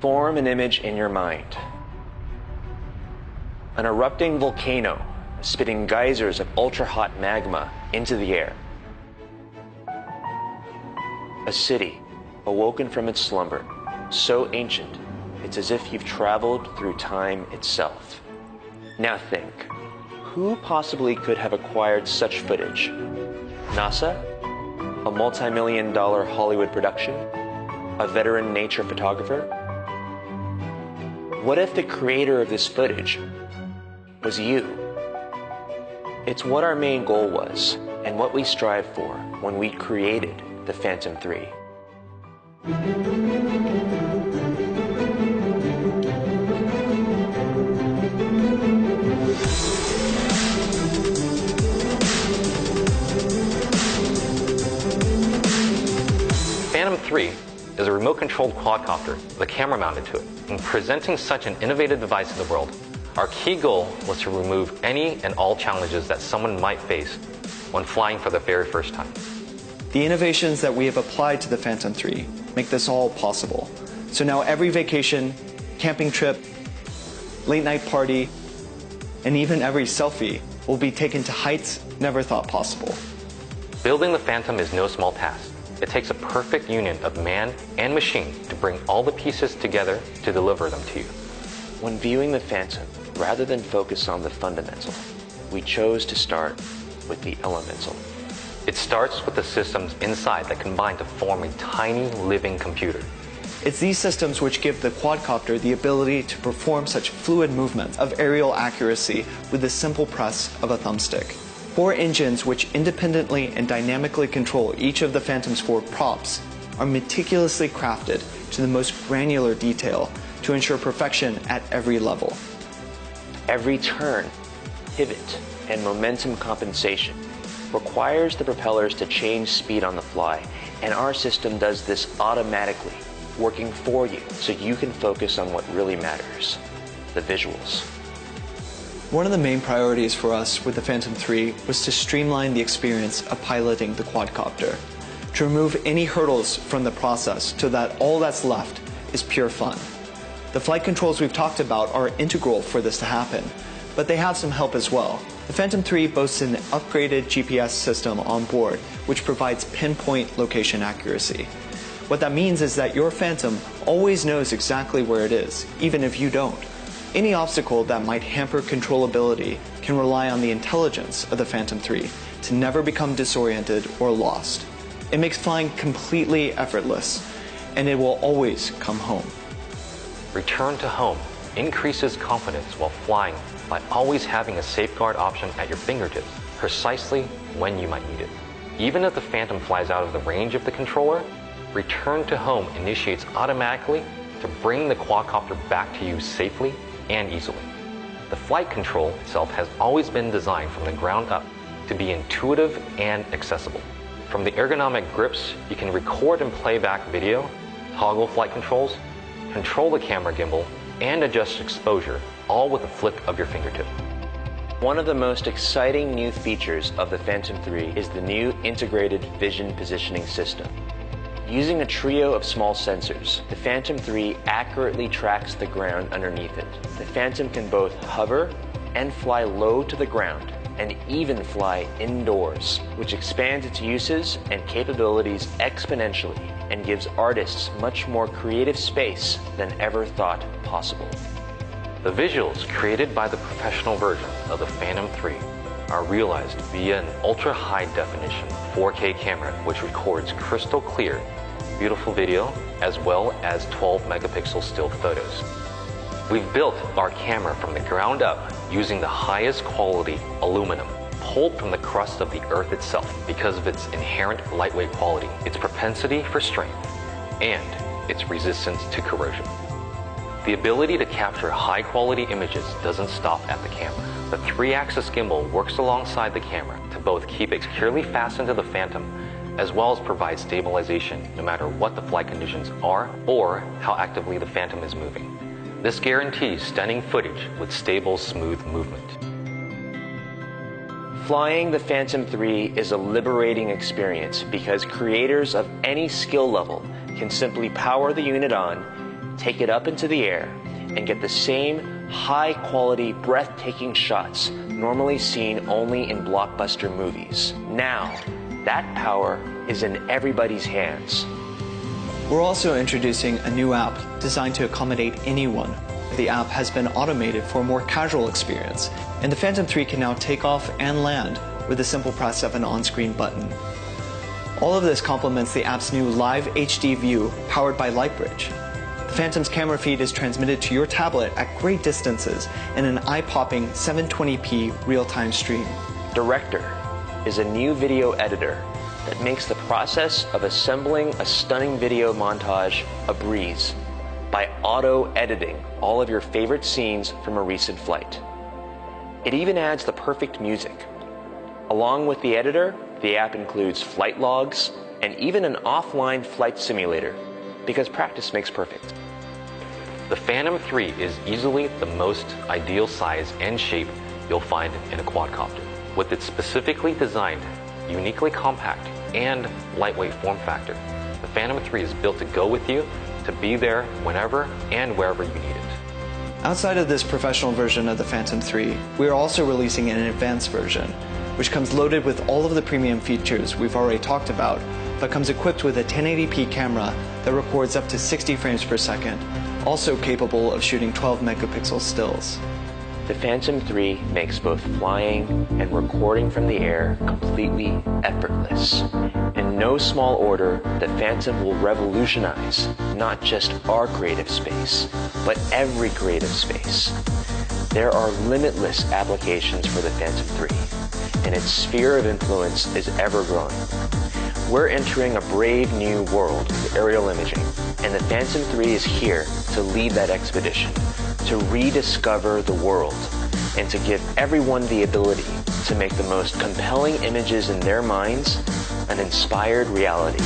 Form an image in your mind. An erupting volcano spitting geysers of ultra-hot magma into the air. A city awoken from its slumber, so ancient it's as if you've traveled through time itself. Now think, who possibly could have acquired such footage? NASA? A multi-million-dollar Hollywood production? A veteran nature photographer? What if the creator of this footage was you? It's what our main goal was, and what we strive for when we created the Phantom 3. Phantom 3 is a remote-controlled quadcopter with a camera mounted to it. In presenting such an innovative device to the world, our key goal was to remove any and all challenges that someone might face when flying for the very first time. The innovations that we have applied to the Phantom 3 make this all possible. So now every vacation, camping trip, late night party, and even every selfie will be taken to heights never thought possible. Building the Phantom is no small task. It takes a perfect union of man and machine to bring all the pieces together to deliver them to you. When viewing the Phantom, rather than focus on the fundamental, we chose to start with the elemental. It starts with the systems inside that combine to form a tiny living computer. It's these systems which give the quadcopter the ability to perform such fluid movements of aerial accuracy with the simple press of a thumbstick. 4 engines which independently and dynamically control each of the Phantom's 4 props are meticulously crafted to the most granular detail to ensure perfection at every level. Every turn, pivot, and momentum compensation requires the propellers to change speed on the fly, and our system does this automatically, working for you so you can focus on what really matters, the visuals. One of the main priorities for us with the Phantom 3 was to streamline the experience of piloting the quadcopter, to remove any hurdles from the process so that all that's left is pure fun. The flight controls we've talked about are integral for this to happen, but they have some help as well. The Phantom 3 boasts an upgraded GPS system on board, which provides pinpoint location accuracy. What that means is that your Phantom always knows exactly where it is, even if you don't. Any obstacle that might hamper controllability can rely on the intelligence of the Phantom 3 to never become disoriented or lost. It makes flying completely effortless, and it will always come home. Return to home increases confidence while flying by always having a safeguard option at your fingertips, precisely when you might need it. Even if the Phantom flies out of the range of the controller, return to home initiates automatically to bring the quadcopter back to you safely and easily. The flight control itself has always been designed from the ground up to be intuitive and accessible. From the ergonomic grips, you can record and play back video, toggle flight controls, control the camera gimbal, and adjust exposure, all with a flick of your fingertip. One of the most exciting new features of the Phantom 3 is the new integrated vision positioning system. Using a trio of small sensors, the Phantom 3 accurately tracks the ground underneath it. The Phantom can both hover and fly low to the ground, and even fly indoors, which expands its uses and capabilities exponentially and gives artists much more creative space than ever thought possible. The visuals created by the professional version of the Phantom 3 are realized via an ultra-high definition 4K camera which records crystal clear, beautiful video as well as 12 megapixel still photos. We've built our camera from the ground up using the highest quality aluminum pulled from the crust of the Earth itself because of its inherent lightweight quality, its propensity for strength, and its resistance to corrosion. The ability to capture high-quality images doesn't stop at the camera. The 3-axis gimbal works alongside the camera to both keep it securely fastened to the Phantom as well as provide stabilization no matter what the flight conditions are or how actively the Phantom is moving. This guarantees stunning footage with stable, smooth movement. Flying the Phantom 3 is a liberating experience because creators of any skill level can simply power the unit on, take it up into the air, and get the same high-quality, breathtaking shots normally seen only in blockbuster movies. Now, that power is in everybody's hands. We're also introducing a new app designed to accommodate anyone. The app has been automated for a more casual experience, and the Phantom 3 can now take off and land with a simple press of an on-screen button. All of this complements the app's new Live HD view powered by Lightbridge. The Phantom's camera feed is transmitted to your tablet at great distances in an eye-popping 720p real-time stream. Director is a new video editor that makes the process of assembling a stunning video montage a breeze by auto-editing all of your favorite scenes from a recent flight. It even adds the perfect music. Along with the editor, the app includes flight logs and even an offline flight simulator, because practice makes perfect. The Phantom 3 is easily the most ideal size and shape you'll find in a quadcopter. With its specifically designed, uniquely compact, and lightweight form factor, the Phantom 3 is built to go with you, to be there whenever and wherever you need it. Outside of this professional version of the Phantom 3, we are also releasing an advanced version, which comes loaded with all of the premium features we've already talked about, but comes equipped with a 1080p camera that records up to 60 frames per second, also capable of shooting 12 megapixel stills. The Phantom 3 makes both flying and recording from the air completely effortless. In no small order, the Phantom will revolutionize not just our creative space, but every creative space. There are limitless applications for the Phantom 3, and its sphere of influence is ever growing. We're entering a brave new world with aerial imaging, and the Phantom 3 is here to lead that expedition, to rediscover the world, and to give everyone the ability to make the most compelling images in their minds an inspired reality.